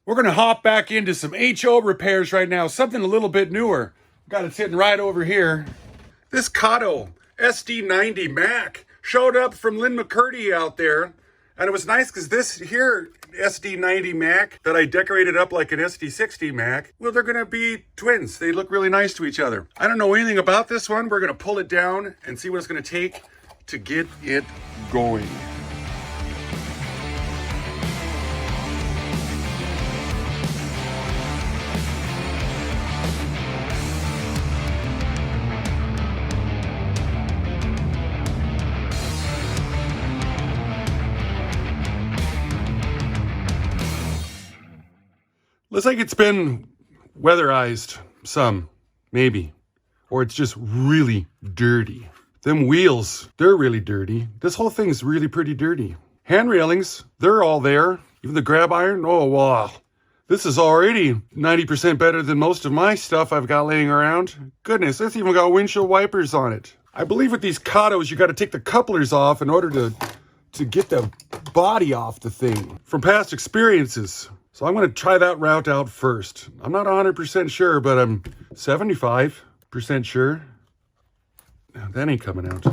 We're going to hop back into some HO repairs right now, something a little bit newer. Got it sitting right over here. This Kato SD90MAC showed up from Lynn McCurdy out there. And it was nice because this here SD90MAC that I decorated up like an SD60MAC, well, they're going to be twins. They look really nice to each other. I don't know anything about this one. We're going to pull it down and see what it's going to take to get it going. Looks like it's been weatherized some, maybe. Or it's just really dirty. Them wheels, they're really dirty. This whole thing's really pretty dirty. Hand railings, they're all there. Even the grab iron, oh wow. This is already 90% better than most of my stuff I've got laying around. Goodness, it's even got windshield wipers on it. I believe with these Katos, you got to take the couplers off in order to get the body off the thing. From past experiences. So I'm going to try that route out first. I'm not 100% sure, but I'm 75% sure. That ain't coming out.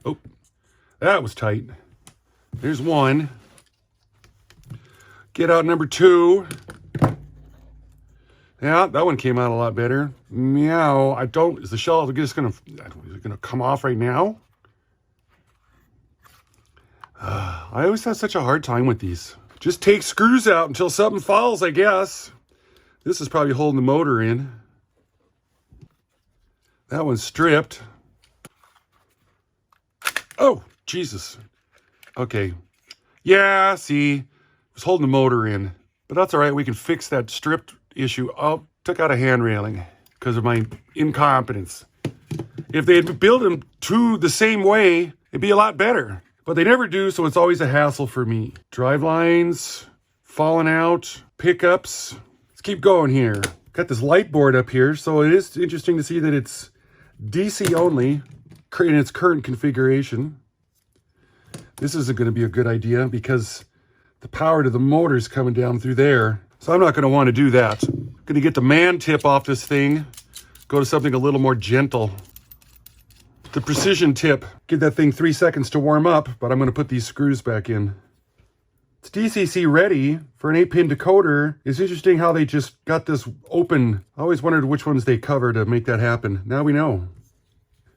Oh, that was tight. There's one. Get out number two. Yeah, that one came out a lot better. Meow. Is the shell just going to come off right now? I always have such a hard time with these. Just take screws out until something falls, I guess. This is probably holding the motor in. That one's stripped. Oh, Jesus. Okay. Yeah, see, it was holding the motor in. But that's all right. We can fix that stripped issue. Oh, took out a hand railing because of my incompetence. If they had built them the same way, it'd be a lot better. But they never do, so it's always a hassle for me. Drive lines, falling out, pickups. Let's keep going here. Got this light board up here, so it is interesting to see that it's DC only in its current configuration. This isn't going to be a good idea because the power to the motor is coming down through there. So I'm not going to want to do that. I'm going to get the man tip off this thing, go to something a little more gentle. The precision tip, give that thing 3 seconds to warm up, but I'm going to put these screws back in. It's DCC-Ready for an 8-pin decoder. It's interesting how they just got this open. I always wondered which ones they cover to make that happen. Now we know.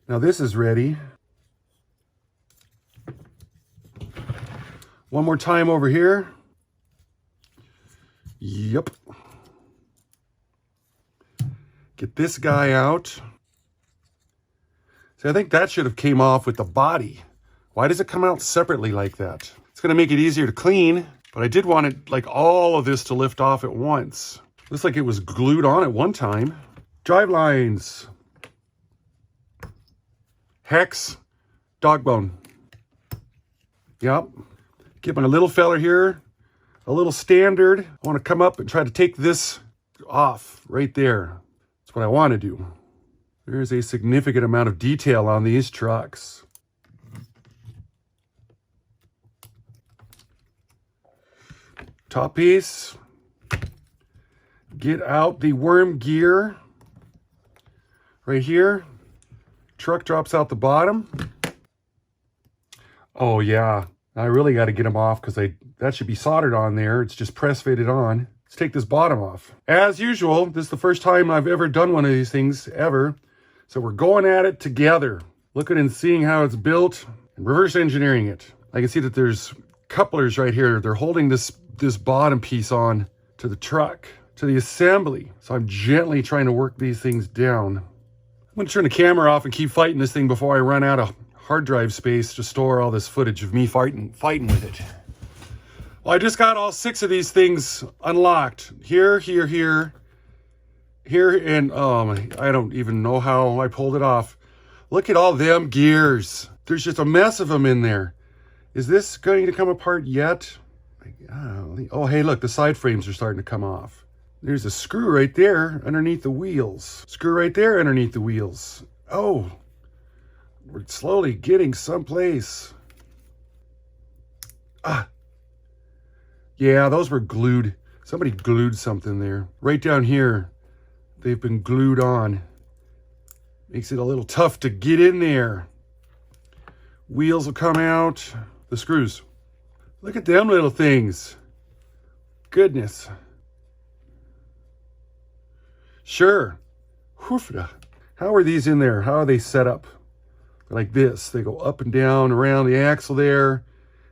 Now this is ready. One more time over here. Yep. Get this guy out. I think that should have came off with the body. Why does it come out separately like that? It's going to make it easier to clean, but I did want it like all of this to lift off at once. Looks like it was glued on at one time. Drive lines. Hex. Dog bone. Yep. Get my little fella here. A little standard. I want to come up and try to take this off right there. That's what I want to do. There's a significant amount of detail on these trucks. Top piece. Get out the worm gear. Right here. Truck drops out the bottom. Oh yeah, I really got to get them off because that should be soldered on there. It's just press fitted on. Let's take this bottom off. As usual, this is the first time I've ever done one of these things ever. So we're going at it together, looking and seeing how it's built and reverse engineering it. I can see that there's couplers right here. They're holding this bottom piece on to the truck, to the assembly. So I'm gently trying to work these things down. I'm going to turn the camera off and keep fighting this thing before I run out of hard drive space to store all this footage of me fighting with it. Well, I just got all 6 of these things unlocked. Here, and I don't even know how I pulled it off. Look at all them gears. There's just a mess of them in there. Is this going to come apart yet? Oh, hey, look, the side frames are starting to come off. There's a screw right there underneath the wheels. Screw right there underneath the wheels. Oh, we're slowly getting someplace. Yeah, those were glued. Somebody glued something there. Right down here, they've been glued on. Makes it a little tough to get in there. Wheels will come out. The screws. Look at them little things. Goodness. Sure. Hoofda. How are these in there? How are they set up? Like this. They go up and down around the axle there.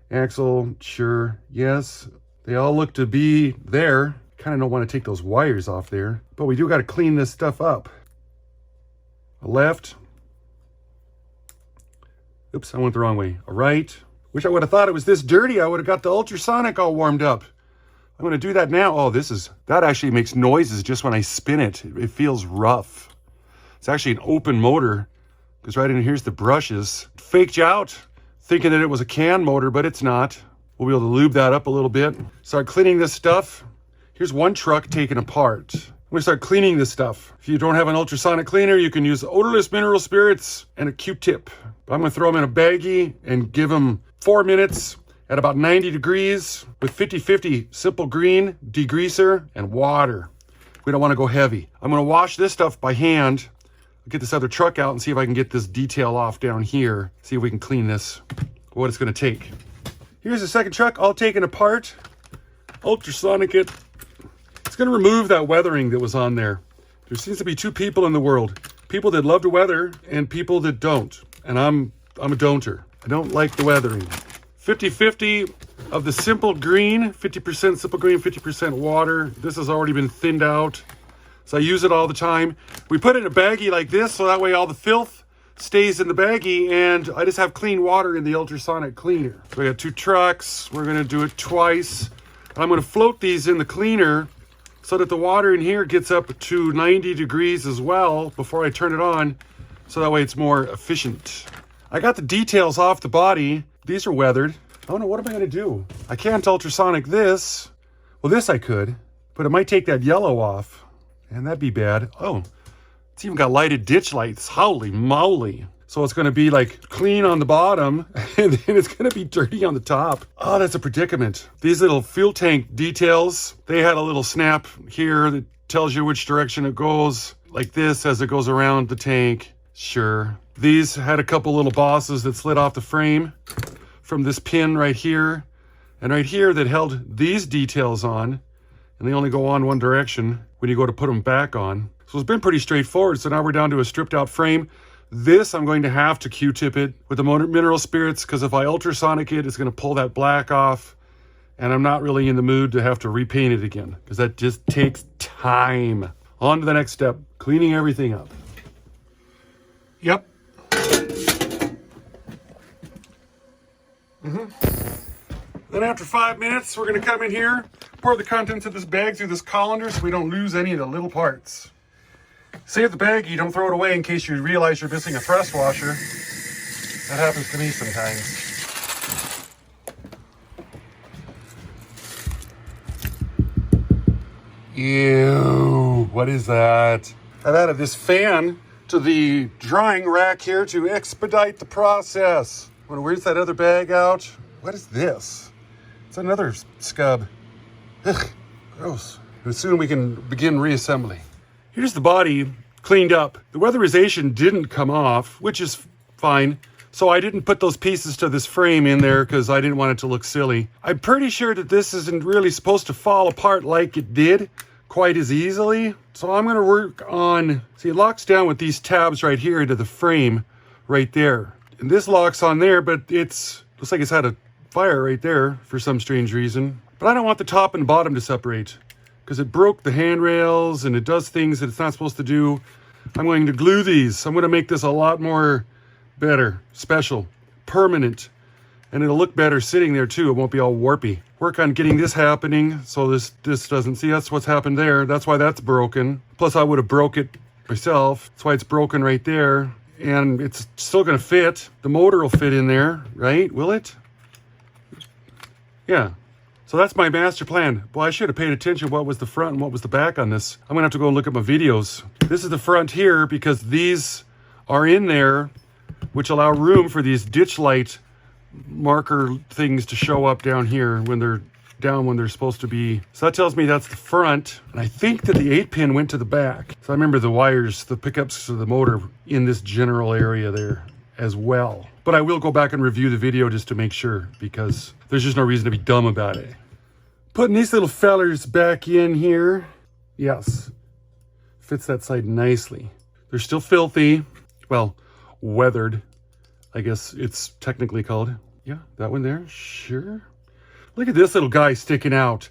Axle, sure, yes. They all look to be there. Kind of don't want to take those wires off there. But we do got to clean this stuff up. A left. Oops, I went the wrong way. A right. Wish I would have thought it was this dirty. I would have got the ultrasonic all warmed up. I'm going to do that now. Oh, that actually makes noises just when I spin it. It feels rough. It's actually an open motor because right in here's the brushes. Faked you out thinking that it was a can motor, but it's not. We'll be able to lube that up a little bit. Start cleaning this stuff. Here's one truck taken apart. I'm going to start cleaning this stuff. If you don't have an ultrasonic cleaner, you can use odorless mineral spirits and a Q-tip. But I'm going to throw them in a baggie and give them 4 minutes at about 90 degrees with 50-50 simple green, degreaser, and water. We don't want to go heavy. I'm going to wash this stuff by hand. I'll get this other truck out and see if I can get this detail off down here. See if we can clean this, what it's going to take. Here's the second truck all taken apart. Ultrasonic it. It's going to remove that weathering that was on there. There seems to be two people in the world. People that love to weather and people that don't. And I'm a don'ter. I don't like the weathering. 50-50 of the simple green, 50% simple green, 50% water. This has already been thinned out. So I use it all the time. We put it in a baggie like this, so that way all the filth stays in the baggie, and I just have clean water in the ultrasonic cleaner. So we got 2 trucks. We're gonna do it twice. I'm gonna float these in the cleaner so that the water in here gets up to 90 degrees as well before I turn it on, so that way it's more efficient. I got the details off the body. These are weathered. Oh no, what am I gonna do? I can't ultrasonic this. Well, this I could, but it might take that yellow off, and that'd be bad. Oh, it's even got lighted ditch lights. Holy moly. So it's gonna be like clean on the bottom, and then it's gonna be dirty on the top. Oh, that's a predicament. These little fuel tank details, they had a little snap here that tells you which direction it goes, like this as it goes around the tank. Sure. These had a couple little bosses that slid off the frame from this pin right here and right here that held these details on, and they only go on one direction when you go to put them back on. So it's been pretty straightforward. So now we're down to a stripped out frame. This I'm going to have to Q-tip it with the mineral spirits, because if I ultrasonic it, it's going to pull that black off, and I'm not really in the mood to have to repaint it again because that just takes time. On to the next step, cleaning everything up. Yep. Then after 5 minutes, we're gonna come in here, pour the contents of this bag through this colander so we don't lose any of the little parts. Save the bag, you don't throw it away in case you realize you're missing a thrust washer. That happens to me sometimes. Ew, what is that? I've added this fan to the drying rack here to expedite the process. I'm gonna rinse that other bag out. What is this? It's another scub. Ugh, gross. But soon we can begin reassembly. Here's the body cleaned up. The weatherization didn't come off, which is fine. So I didn't put those pieces to this frame in there because I didn't want it to look silly. I'm pretty sure that this isn't really supposed to fall apart like it did quite as easily. So I'm gonna work on, see, it locks down with these tabs right here into the frame right there. And this locks on there, but looks like it's had a fire right there for some strange reason. But I don't want the top and bottom to separate because it broke the handrails and it does things that it's not supposed to do. I'm going to glue these. I'm going to make this a lot more better, special, permanent, and it'll look better sitting there too. It won't be all warpy. Work on getting this happening so this doesn't, see, that's what's happened there. That's why that's broken. Plus I would have broke it myself. That's why it's broken right there. And it's still going to fit. The motor will fit in there, right? Will it? Yeah. So that's my master plan. Boy, I should have paid attention what was the front and what was the back on this. I'm gonna have to go and look at my videos. This is the front here because these are in there, which allow room for these ditch light marker things to show up down here when they're down when they're supposed to be. So that tells me that's the front. And I think that the 8-pin went to the back. So I remember the wires, the pickups of the motor in this general area there as well. But I will go back and review the video just to make sure, because there's just no reason to be dumb about it. Putting these little fellers back in here. Yes, fits that side nicely. They're still filthy. Well, weathered, I guess it's technically called. Yeah, that one there, sure. Look at this little guy sticking out.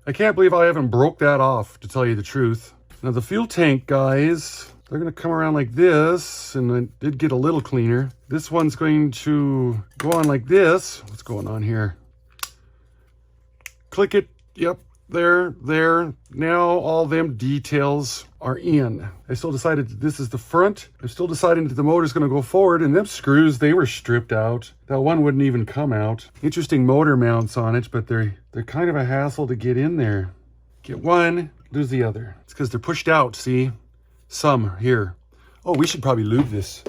I can't believe I haven't broke that off, to tell you the truth. Now the fuel tank guys, they're gonna come around like this, and I did get a little cleaner. This one's going to go on like this. What's going on here? Click it, yep, there. Now all them details are in. I still decided that this is the front. I'm still deciding that the motor's gonna go forward, and them screws, they were stripped out. That one wouldn't even come out. Interesting motor mounts on it, but they're kind of a hassle to get in there. Get one, lose the other. It's because they're pushed out, see? Some here. Oh, we should probably lube this.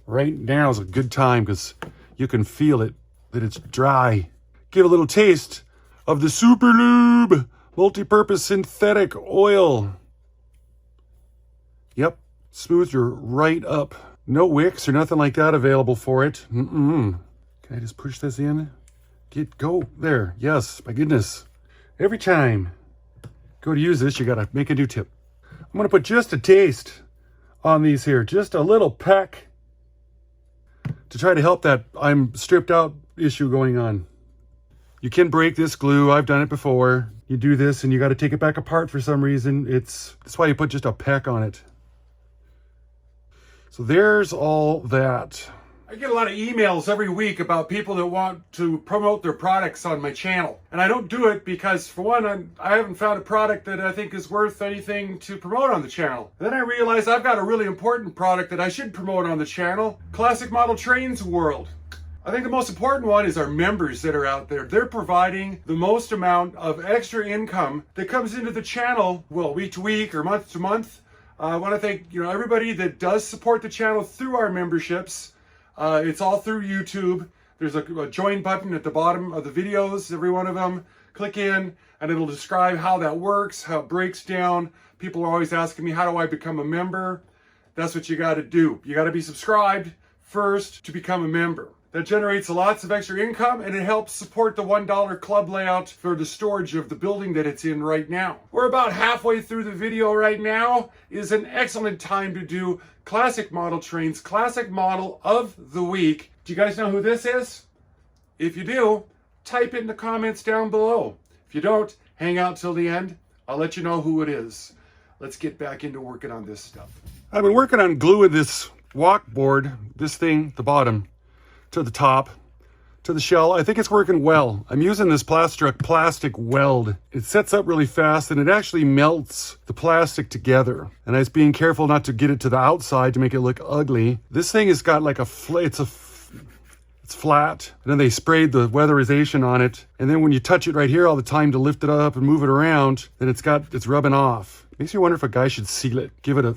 Right now is a good time because you can feel it, that it's dry. Give a little taste of the Super Lube multi-purpose synthetic oil. Yep, smooth your right up. No wicks or nothing like that available for it. Can I just push this in? Go there. Yes, my goodness. Every time go to use this, you gotta make a new tip. I'm gonna put just a taste on these here, just a little peck, to try to help that I'm stripped out issue going on. You can break this glue. I've done it before. You do this and you got to take it back apart for some reason. That's why you put just a peck on it. So there's all that. I get a lot of emails every week about people that want to promote their products on my channel. And I don't do it because, for one, I haven't found a product that I think is worth anything to promote on the channel. And then I realize I've got a really important product that I should promote on the channel. Classic Model Trains World. I think the most important one is our members that are out there. They're providing the most amount of extra income that comes into the channel, well, week to week or month to month. I want to thank everybody that does support the channel through our memberships. It's all through YouTube. There's a join button at the bottom of the videos, every one of them. Click in and it'll describe how that works, how it breaks down. People are always asking me, how do I become a member? That's what you got to do. You got to be subscribed first to become a member. That generates lots of extra income, and it helps support the $1 club layout for the storage of the building that it's in right now. We're about halfway through the video right now. It is an excellent time to do Classic Model Trains, Classic Model of the Week. Do you guys know who this is? If you do, type it in the comments down below. If you don't, hang out till the end. I'll let you know who it is. Let's get back into working on this stuff. I've been working on gluing this walkboard, this thing, the bottom, to the top, to the shell. I think it's working well. I'm using this plastic weld. It sets up really fast and it actually melts the plastic together. And I was being careful not to get it to the outside to make it look ugly. This thing has got like it's flat, and then they sprayed the weatherization on it. And then when you touch it right here all the time to lift it up and move it around, then it's rubbing off. Makes me wonder if a guy should seal it, give it a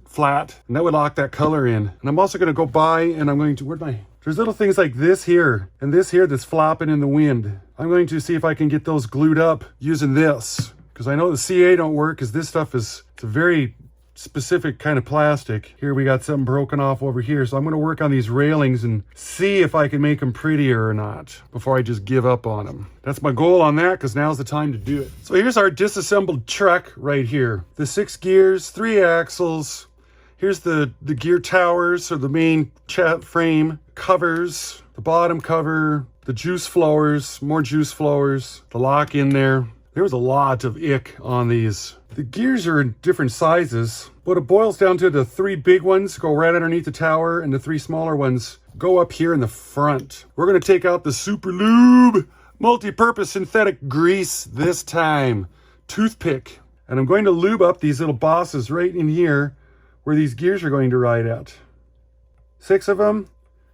flat, and that would lock that color in. And I'm also going to go by and I'm going to, there's little things like this here and this here that's flopping in the wind. I'm going to see if I can get those glued up using this, because I know the CA don't work, because this stuff it's a very specific kind of plastic. Here we got something broken off over here, so I'm going to work on these railings and see if I can make them prettier or not before I just give up on them. That's my goal on that, because now's the time to do it. So here's our disassembled truck right here. The 6 gears, 3 axles. Here's the gear towers, or the main frame covers, the bottom cover, the juice flowers, more juice flowers, the lock in there. There was a lot of ick on these. The gears are in different sizes, but it boils down to the 3 big ones go right underneath the tower, and the 3 smaller ones go up here in the front. We're going to take out the Super Lube multi-purpose synthetic grease this time. Toothpick. And I'm going to lube up these little bosses right in here where these gears are going to ride at. 6 of them,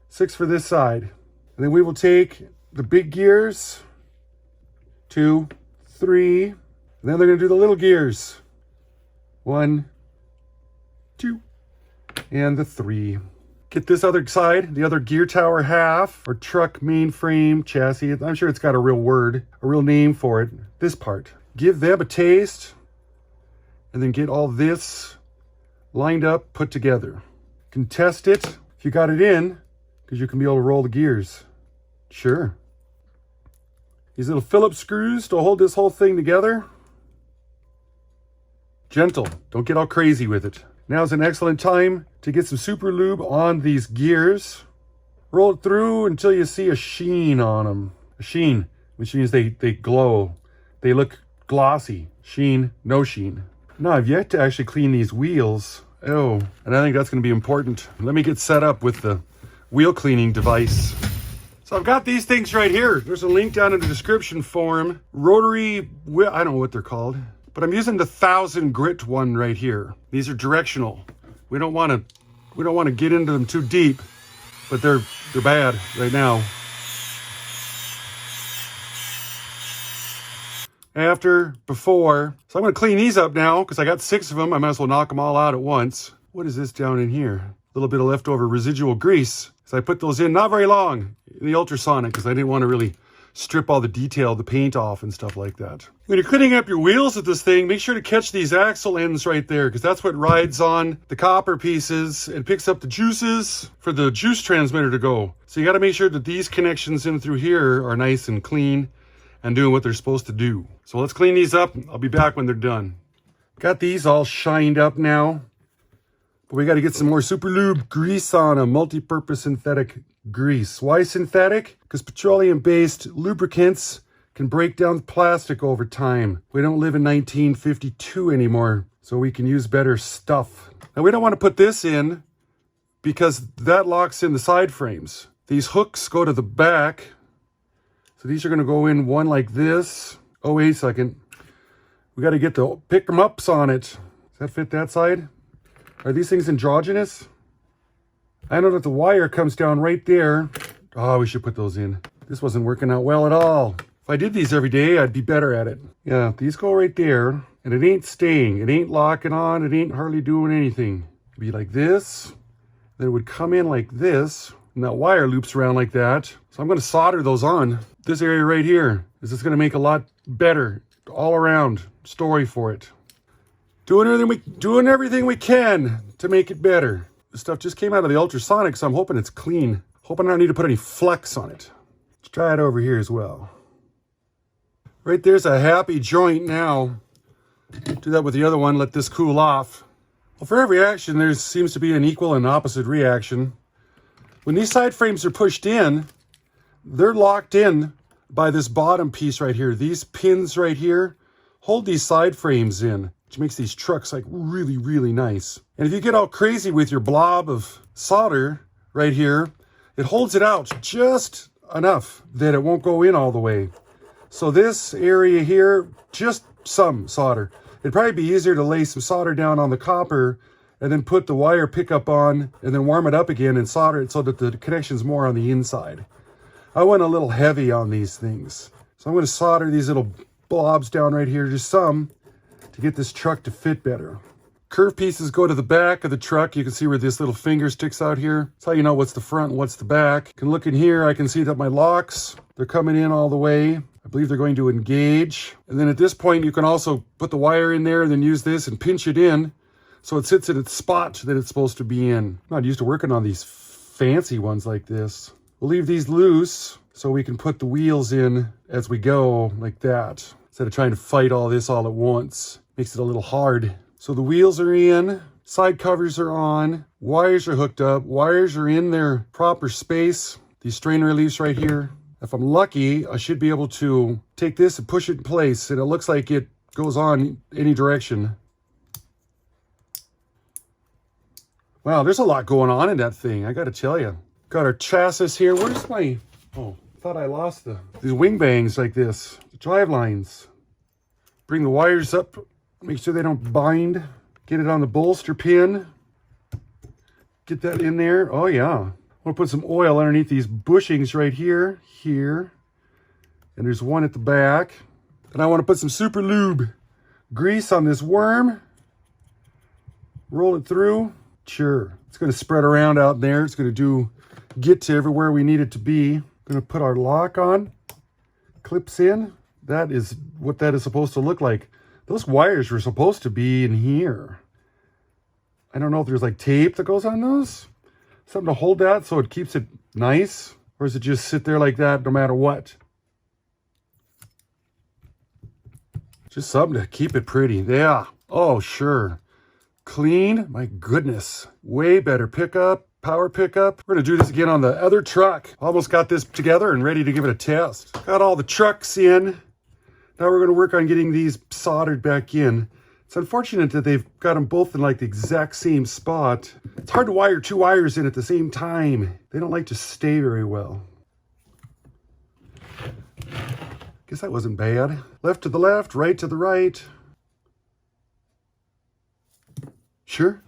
6 for this side. And then we will take the big gears, 2, 3, and then they're going to do the little gears. 1, 2, and the 3. Get this other side, the other gear tower half, or truck mainframe chassis. I'm sure it's got a real word, a real name for it. This part. Give them a taste, and then get all this lined up, put together. You can test it if you got it in, because you can be able to roll the gears. Sure. These little Phillips screws to hold this whole thing together. Gentle, don't get all crazy with it. Now's an excellent time to get some super lube on these gears. Roll it through until you see a sheen on them. A sheen, which means they glow. They look glossy. Sheen, no sheen. Now I've yet to actually clean these wheels. Oh, and I think that's going to be important. Let me get set up with the wheel cleaning device. So I've got these things right here. There's a link down in the description form. Rotary wheel, I don't know what they're called. But I'm using the 1000 grit one right here. These are directional. We don't want to get into them too deep, but they're bad right now. After, before. So I'm going to clean these up now because I got 6 of them. I might as well knock them all out at once. What is this down in here? A little bit of leftover residual grease. So I put those in not very long in the ultrasonic because I didn't want to really strip all the detail, the paint off and stuff like that. When you're cleaning up your wheels with this thing, make sure to catch these axle ends right there because that's what rides on the copper pieces and picks up the juices for the juice transmitter to go. So you got to make sure that these connections in through here are nice and clean and doing what they're supposed to do. So let's clean these up. I'll be back when they're done. Got these all shined up now. But we got to get some more super lube grease on them, multi-purpose synthetic grease. Why synthetic? Because petroleum-based lubricants can break down plastic over time. We don't live in 1952 anymore, so we can use better stuff. Now we don't want to put this in because that locks in the side frames. These hooks go to the back. So these are going to go in one like this. Oh, wait a second. We got to get the pick them ups on it. Does that fit that side? Are these things androgynous? I know that the wire comes down right there. Oh, we should put those in. This wasn't working out well at all. If I did these every day, I'd be better at it. Yeah, these go right there, and it ain't staying. It ain't locking on. It ain't hardly doing anything. It'd be like this. Then it would come in like this, and that wire loops around like that. So I'm going to solder those on. This area right here is just going to make a lot better all around story for it. Doing everything we can to make it better. This stuff just came out of the ultrasonic, so I'm hoping it's clean. Hoping I don't need to put any flex on it. Let's try it over here as well. Right there's a happy joint now. Do that with the other one, let this cool off. Well, for every action, there seems to be an equal and opposite reaction. When these side frames are pushed in, they're locked in by this bottom piece right here. These pins right here hold these side frames in, which makes these trucks like really, really nice. And if you get all crazy with your blob of solder right here, it holds it out just enough that it won't go in all the way. So this area here, just some solder. It'd probably be easier to lay some solder down on the copper and then put the wire pickup on and then warm it up again and solder it so that the connection's more on the inside. I went a little heavy on these things. So I'm going to solder these little blobs down right here, just some, to get this truck to fit better. Curve pieces go to the back of the truck. You can see where this little finger sticks out here. That's how you know what's the front and what's the back. You can look in here. I can see that my locks, they're coming in all the way. I believe they're going to engage. And then at this point, you can also put the wire in there and then use this and pinch it in so it sits in its spot that it's supposed to be in. I'm not used to working on these fancy ones like this. We'll leave these loose so we can put the wheels in as we go like that. Instead of trying to fight all this all at once. Makes it a little hard. So the wheels are in, side covers are on, wires are hooked up, wires are in their proper space. These strain reliefs right here. If I'm lucky, I should be able to take this and push it in place, and it looks like it goes on any direction. Wow, there's a lot going on in that thing, I gotta tell you. Got our chassis here. Where's my, oh, thought I lost these wing bangs like this, the drive lines. Bring the wires up, make sure they don't bind. Get it on the bolster pin. Get that in there. Oh yeah. I'm gonna put some oil underneath these bushings right here, and there's one at the back. And I want to put some super lube grease on this worm. Roll it through. Sure. It's going to spread around out there. It's going to get to everywhere we need it to be. Going to put our lock on. Clips in. That is what that is supposed to look like. Those wires were supposed to be in here. I don't know if there's like tape that goes on those. Something to hold that so it keeps it nice. Or does it just sit there like that no matter what? Just something to keep it pretty. Yeah. Oh, sure. Clean. My goodness. Way better pickup. Power pickup. We're going to do this again on the other truck. Almost got this together and ready to give it a test. Got all the trucks in. Now we're going to work on getting these soldered back in. It's unfortunate that they've got them both in like the exact same spot. It's hard to wire two wires in at the same time. They don't like to stay very well. Guess that wasn't bad. Left to the left, right to the right. Sure.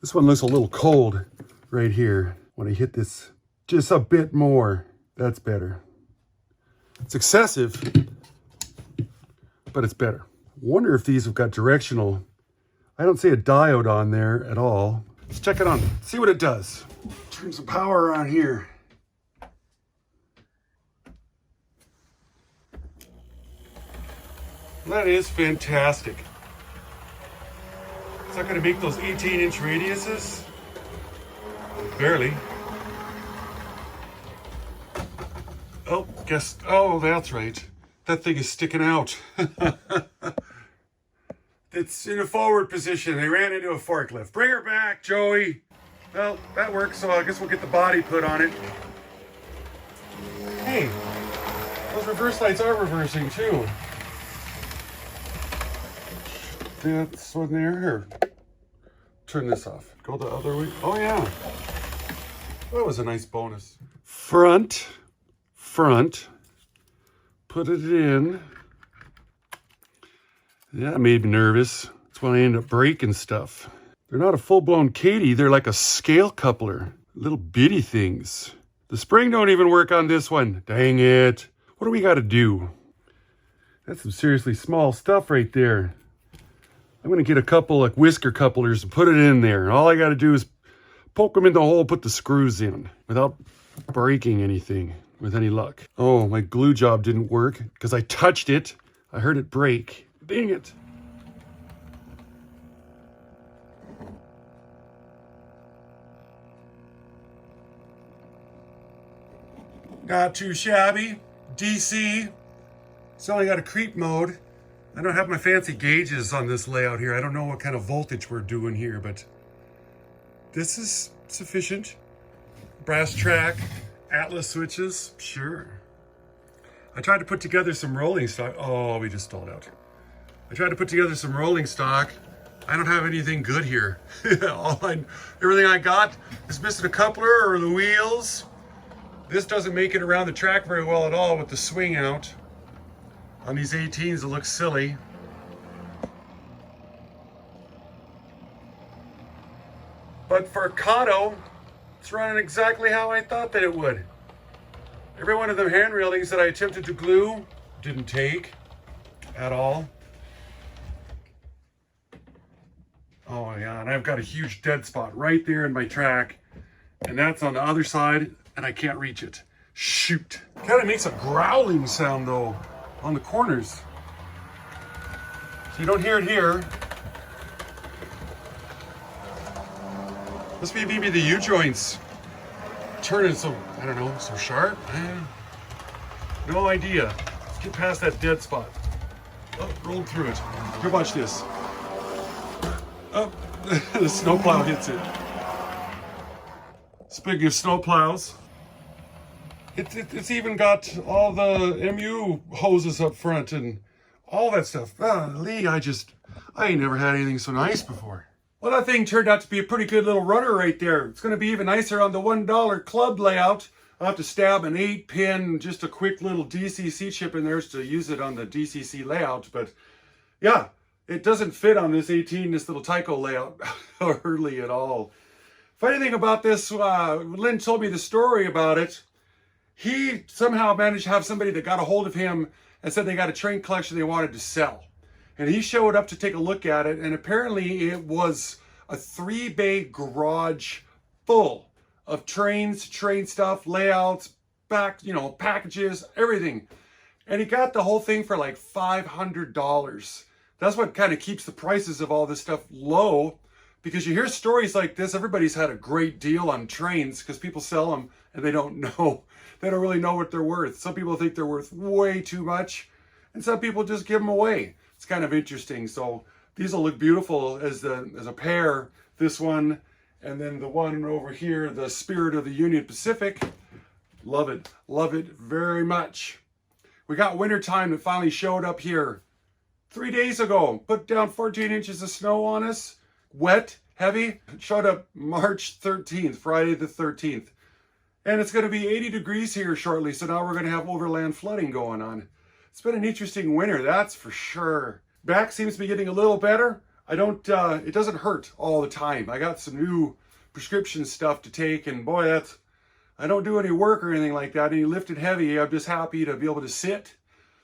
This one looks a little cold right here. When I hit this just a bit more, that's better. It's excessive, but it's better. Wonder if these have got directional. I don't see a diode on there at all. Let's check it on, see what it does. Turn some power on here. That is fantastic. Is that going to make those 18-inch radiuses? Barely. Oh, oh, that's right. That thing is sticking out. It's in a forward position. They ran into a forklift. Bring her back, Joey. Well, that works, so I guess we'll get the body put on it. Hey, those reverse lights are reversing too. This one there. Here. Turn this off. Go the other way. Oh, yeah. That was a nice bonus. Front. Put it in. Yeah, it made me nervous. That's when I end up breaking stuff. They're not a full-blown Kadee. They're like a scale coupler. Little bitty things. The spring don't even work on this one. Dang it. What do we got to do? That's some seriously small stuff right there. I'm going to get a couple of Whisker couplers and put it in there. And all I got to do is poke them in the hole, put the screws in without breaking anything with any luck. Oh, my glue job didn't work because I touched it. I heard it break. Dang it. Not too shabby. DC. It's only got a creep mode. I don't have my fancy gauges on this layout here. I don't know what kind of voltage we're doing here, but this is sufficient. Brass track, Atlas switches, sure. I tried to put together some rolling stock. Oh, we just stalled out. I tried to put together some rolling stock. I don't have anything good here. Everything I got is missing a coupler or the wheels. This doesn't make it around the track very well at all with the swing out. On these 18s, it looks silly. But for Kato, it's running exactly how I thought that it would. Every one of the hand railings that I attempted to glue didn't take at all. Oh yeah, and I've got a huge dead spot right there in my track. And that's on the other side, and I can't reach it. Shoot. Kind of makes a growling sound though on the corners. So you don't hear it here. Must be maybe the U-joints turning so, I don't know, so sharp. No idea. Let's get past that dead spot. Oh, rolled through it. Here, watch this. Oh, the snowplow hits it. Speaking of snowplows, it's even got all the MU hoses up front and all that stuff. Lee, I ain't never had anything so nice before. Well, that thing turned out to be a pretty good little runner right there. It's going to be even nicer on the $1 club layout. I'll have to stab an 8-pin, just a quick little DCC chip in there to use it on the DCC layout. But yeah, it doesn't fit on this little Tyco layout hardly at all. Funny thing about this, Lynn told me the story about it. He somehow managed to have somebody that got a hold of him and said they got a train collection they wanted to sell. and he showed up to take a look at it, and apparently it was a 3-bay garage full of trains, train stuff, layouts, packages, everything. And he got the whole thing for like $500. That's what kind of keeps the prices of all this stuff low, because you hear stories like this. Everybody's had a great deal on trains because people sell them and they don't know. They don't really know what they're worth. Some people think they're worth way too much, and some people just give them away. It's kind of interesting. So these will look beautiful as a pair. This one, and then the one over here, the Spirit of the Union Pacific. Love it very much. We got wintertime that finally showed up here 3 days ago. Put down 14 inches of snow on us. Wet, heavy. It showed up March 13th, Friday the 13th. And it's going to be 80 degrees here shortly, so now we're going to have overland flooding going on. It's been an interesting winter, that's for sure. Back seems to be getting a little better. It doesn't hurt all the time. I got some new prescription stuff to take, and boy, I don't do any work or anything like that, any lifted heavy. I'm just happy to be able to sit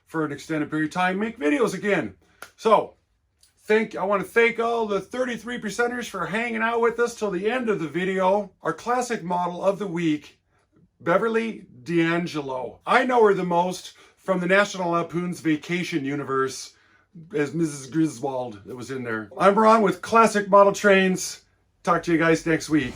for an extended period of time, make videos again. So, I want to thank all the 33 percenters for hanging out with us till the end of the video. Our classic model of the week, Beverly D'Angelo. I know her the most from the National Lampoon's Vacation universe as Mrs. Griswold that was in there. I'm Ron with Classic Model Trains. Talk to you guys next week.